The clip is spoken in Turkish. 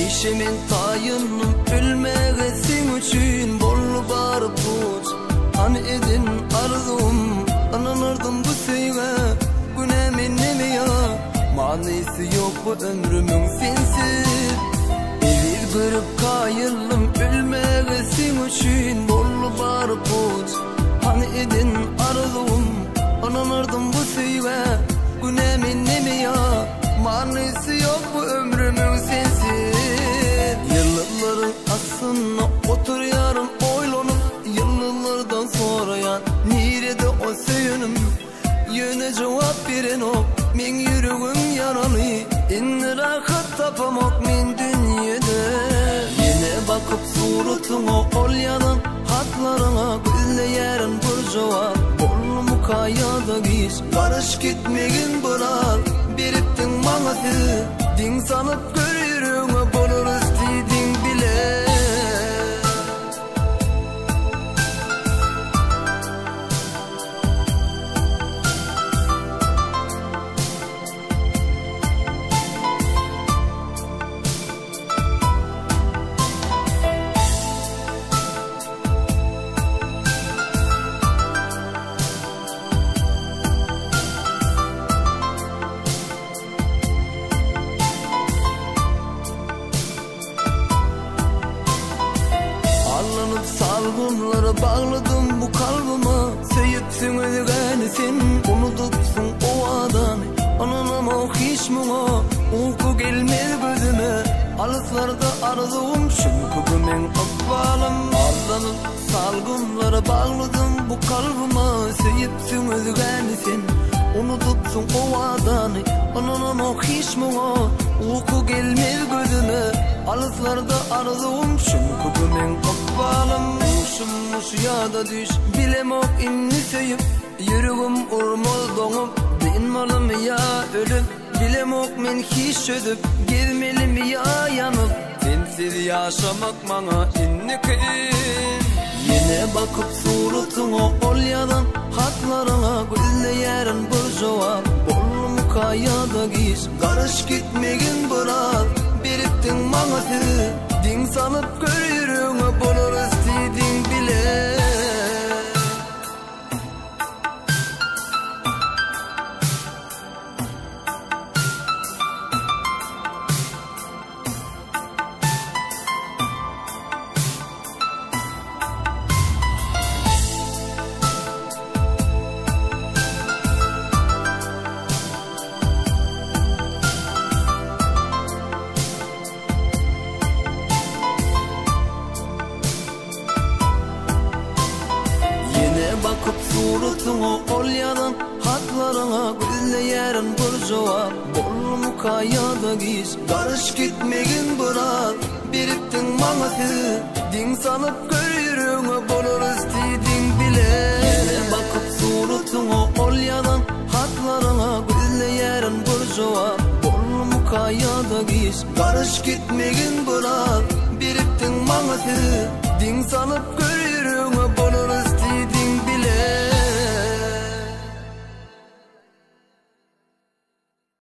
Eşemin tayınım ölmege sen üçün bolu barıp tut. Hani edin arzum ananırdım bu seyge. Günemin neme ya manisi yok bu ömrümün sensiz. Evir kırıp kayırlım ölmege sen üçün bolu barıp tut. Hani edin arzum ananırdım bu seyge. Günemin neme ya manisi yok bu ömrümün sensiz. Yılların aslında otur yarın oylanıp yıllardan sonra ya nerede o söyünüm yöne cevap veren o men yüreğim yaralı inne rahat tapamak men dünyada. Yine bakıp suratına ol yanan hatlarına gülleyerin bir cevap bol mukayada giş karış gitmegin bırak biriptin manası din sanıp görürüğüne bolur istedin bile. Salgınları bağladım bu kalbime. Söyüpsün ölgeni sen unutupsun o adamı. Ananama hiç muğa uyku gelmez gözüme. Alıslarda arzum çünkü gümen akbalım. Aldanıp salgınları bağladım bu kalbime. Söyüpsün ölgeni sen unutupsun o adamı. Ananama hiç muğa uyku gelmez gözüme. Alıslarda arzum çünkü gümen akbalım. Uşumuş ya da düş bilemok inni söyüp yüreğim urmaz donup dinmalım ya ölüp bilemok men hiç ödüp gelmelim ya yanıp sensiz yaşamak bana inni kıyın. Yine bakıp suratına ol yadan hatlarına gülleyerin bir cevap bol mukayada giş karış gitmegin bırak biriptin manası din sanıp görürüğüne bolur istedin bile. Bakıp suratına ol yanan hatlarına gülleyerin bir cevap bol mukayada giş karış gitmegin bırak biriptin manası din sanıp görürüğüne bolur istedin bile. Yine bakıp suratına ol yanan hatlarına gülleyerin bir cevap bol mukayada giş karış gitmegin bırak biriptin manası din sanıp görürüğüne